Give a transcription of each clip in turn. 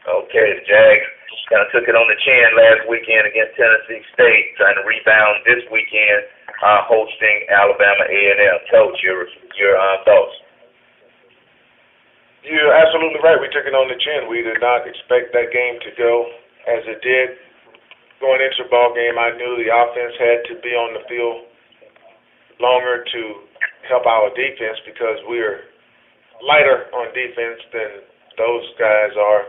Okay, the Jags kind of took it on the chin last weekend against Tennessee State, trying to rebound this weekend, hosting Alabama A&M. Coach, your thoughts? You're absolutely right. We took it on the chin. We did not expect that game to go as it did. Going into the ball game, I knew the offense had to be on the field longer to help our defense because we're lighter on defense than those guys are,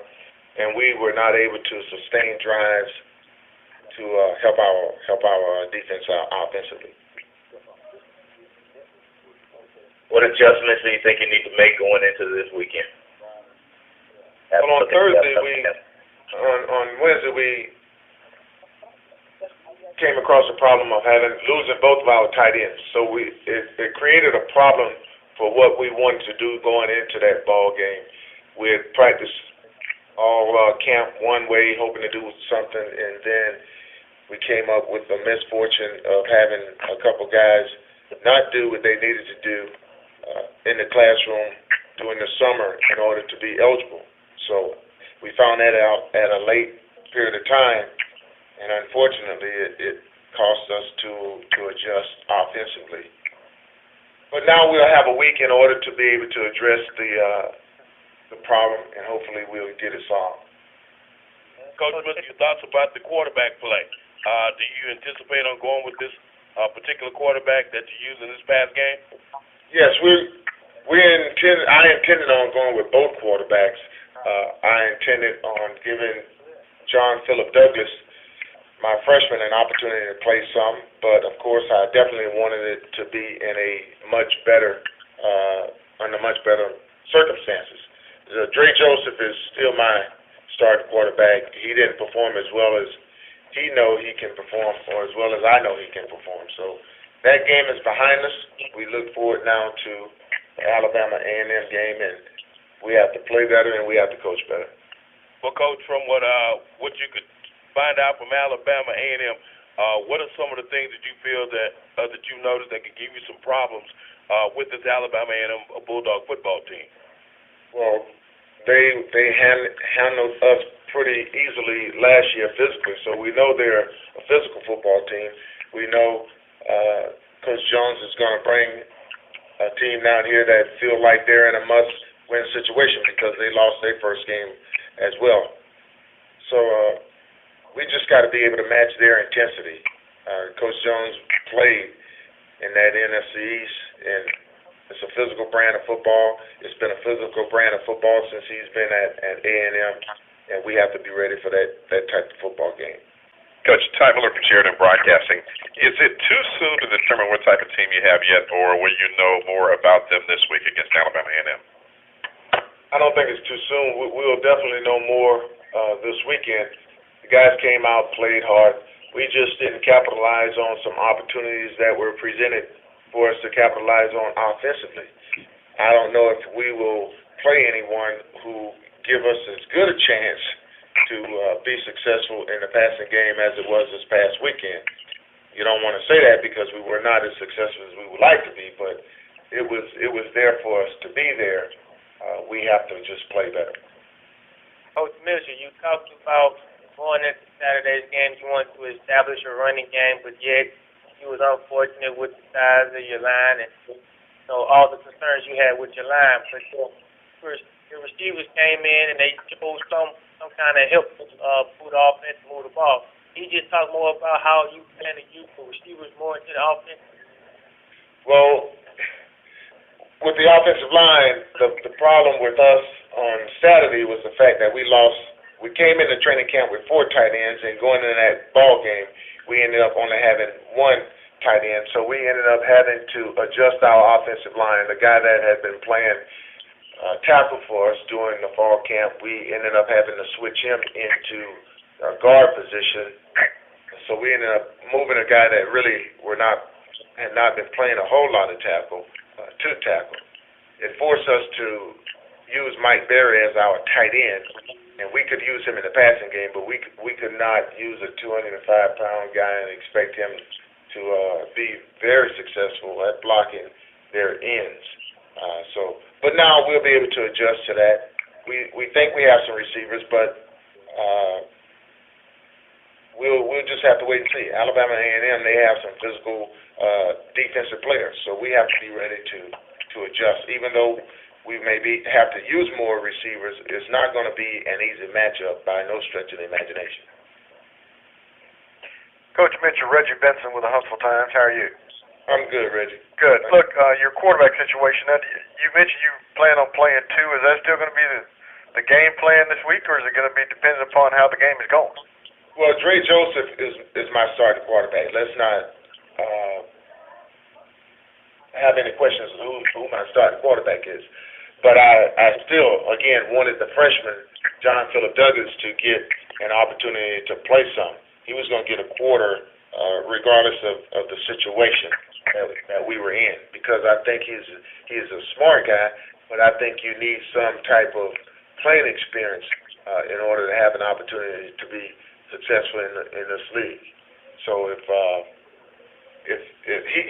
and we were not able to sustain drives to help our defense out offensively. What adjustments do you think you need to make going into this weekend? Well, on Wednesday, we came across a problem of losing both of our tight ends. So it created a problem for what we wanted to do going into that ball game. We had practiced all camp one way, hoping to do something, and then we came up with the misfortune of having a couple guys not do what they needed to do in the classroom during the summer in order to be eligible. So we found that out at a late period of time, and unfortunately it cost us to adjust offensively. But now we'll have a week in order to be able to address the problem, and hopefully we'll get it solved. Coach, what are your thoughts about the quarterback play? Do you anticipate on going with this particular quarterback that you used in this past game? Yes, I intended on going with both quarterbacks. I intended on giving John Phillip Douglas, my freshman, an opportunity to play some, but of course I definitely wanted it to be in a under much better circumstances. Dre Joseph is still my starting quarterback. He didn't perform as well as he know he can perform, or as well as I know he can perform. So that game is behind us. We look forward now to the Alabama A&M game, and we have to play better and we have to coach better. Well, Coach, from what you could find out from Alabama A&M, what are some of the things that you feel that you noticed that could give you some problems with this Alabama A&M Bulldog football team? Well, they handled us pretty easily last year physically, so we know they're a physical football team. We know Coach Jones is going to bring a team down here that feel like they're in a must-win situation because they lost their first game as well. So we just got to be able to match their intensity. Coach Jones played in that NFC East, and it's a physical brand of football. It's been a physical brand of football since he's been at A&M, and we have to be ready for that type of football game. Coach, Ty Miller from Sheridan Broadcasting. Is it too soon to determine what type of team you have yet, or will you know more about them this week against Alabama A&M? I don't think it's too soon. We'll definitely know more this weekend. The guys came out, played hard. We just didn't capitalize on some opportunities that were presented for us to capitalize on offensively. I don't know if we will play anyone who give us as good a chance to be successful in the passing game as it was this past weekend. You don't want to say that because we were not as successful as we would like to be, but it was there for us to be there. We have to just play better. Coach Mitchell, you talked about going into Saturday's game, you wanted to establish a running game, but yet you was unfortunate with the size of your line and all the concerns you had with your line. But your receivers came in and they chose some kind of help move the offense, move the ball. Can you just talk more about how you plan to use the receivers more into the offense? Well, with the offensive line, the problem with us on Saturday was the fact that we came into training camp with 4 tight ends, and going into that ball game, we ended up only having 1 tight end. So we ended up having to adjust our offensive line. The guy that had been playing tackle for us during the fall camp, we ended up having to switch him into a guard position. So we ended up moving a guy that really had not been playing a whole lot of tackle to tackle. It forced us to use Mike Berry as our tight end, and we could use him in the passing game, but we could not use a 205-pound guy and expect him to be very successful at blocking their ends. But now we'll be able to adjust to that. we think we have some receivers, but we'll just have to wait and see. Alabama A&M, they have some physical defensive players, so we have to be ready to adjust. Even though we have to use more receivers, it's not going to be an easy matchup by no stretch of the imagination. Coach Mitchell, Reggie Benson with the Hustle Times. How are you? I'm good, Reggie. Good. Look, your quarterback situation, you mentioned you plan on playing two. Is that still going to be the game plan this week, or is it going to be dependent upon how the game is going? Well, Dre Joseph is my starting quarterback. Let's not have any questions of who my starting quarterback is. But I still, again, wanted the freshman, John Phillip Douglas, to get an opportunity to play some. He was going to get a quarter regardless of the situation that we were in, because I think he's a smart guy, but I think you need some type of playing experience in order to have an opportunity to be successful in this league. So if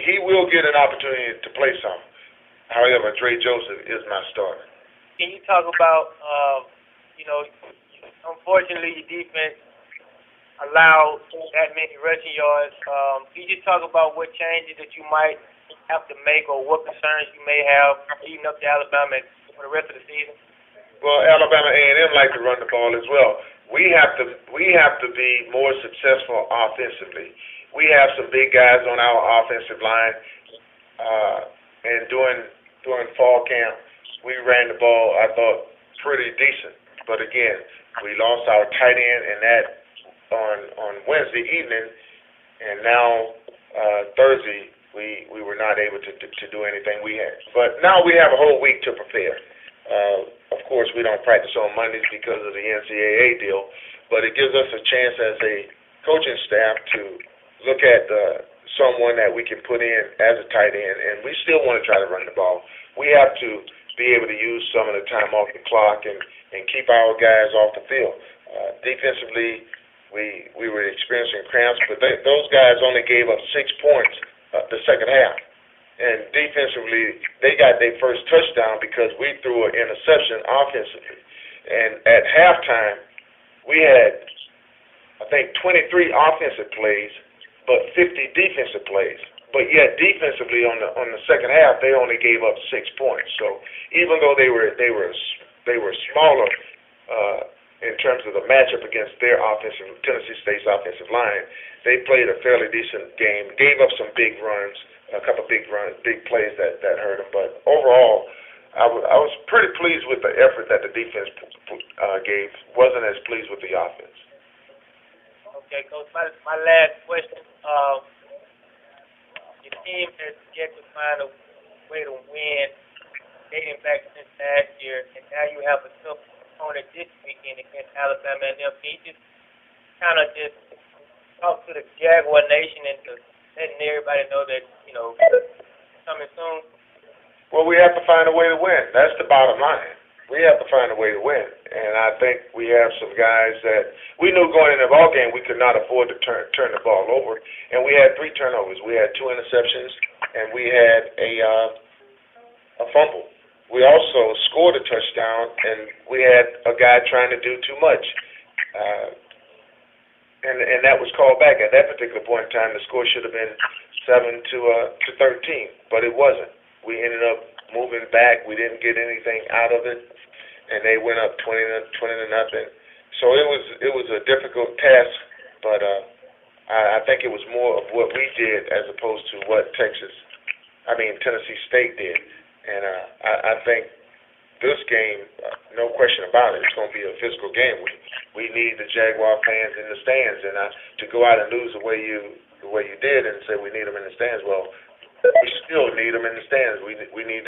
he will get an opportunity to play some. However, Dre Joseph is my starter. Can you talk about, unfortunately, your defense allowed that many rushing yards. Can you just talk about what changes that you might have to make, or what concerns you may have leading up to Alabama for the rest of the season? Well, Alabama A&M like to run the ball as well. We have to be more successful offensively. We have some big guys on our offensive line, and during fall camp, we ran the ball, I thought, pretty decent. But again, we lost our tight end, and that on Wednesday evening, and now Thursday we were not able to do anything. But now we have a whole week to prepare. Of course, we don't practice on Mondays because of the NCAA deal, but it gives us a chance as a coaching staff to look at someone that we can put in as a tight end, and we still want to try to run the ball. We have to be able to use some of the time off the clock and keep our guys off the field. Defensively, we were experiencing cramps, but those guys only gave up 6 points the second half. And defensively, they got their first touchdown because we threw an interception offensively. And at halftime, we had, I think, 23 offensive plays, but 50 defensive plays. But yet defensively on the second half, they only gave up 6 points. So even though they were smaller in terms of the matchup against their Tennessee State's offensive line, they played a fairly decent game, gave up some big runs, a couple big plays that hurt them. But overall, I was pretty pleased with the effort that the defense gave. Wasn't as pleased with the offense. Okay, Coach, my last question. Your team has yet to find a way to win dating back since last year, and now you have a tough opponent this weekend against Alabama and them. Can you just kind of just talk to the Jaguar Nation and to letting everybody know that, coming soon? Well, we have to find a way to win. That's the bottom line. We have to find a way to win. And I think we have some guys that we knew going in the ball game we could not afford to turn the ball over. And we had 3 turnovers. We had 2 interceptions, and we had a fumble. We also scored a touchdown, and we had a guy trying to do too much. And that was called back. At that particular point in time, the score should have been 7-13, but it wasn't. We ended up moving back. We didn't get anything out of it, and they went up 20-0. So it was a difficult task, but I think it was more of what we did as opposed to what Tennessee State did. And I think this game, no question about it, it's going to be a physical game. We need the Jaguar fans in the stands, and to go out and lose the way you did and say we need them in the stands. Well, we still need them in the stands. We need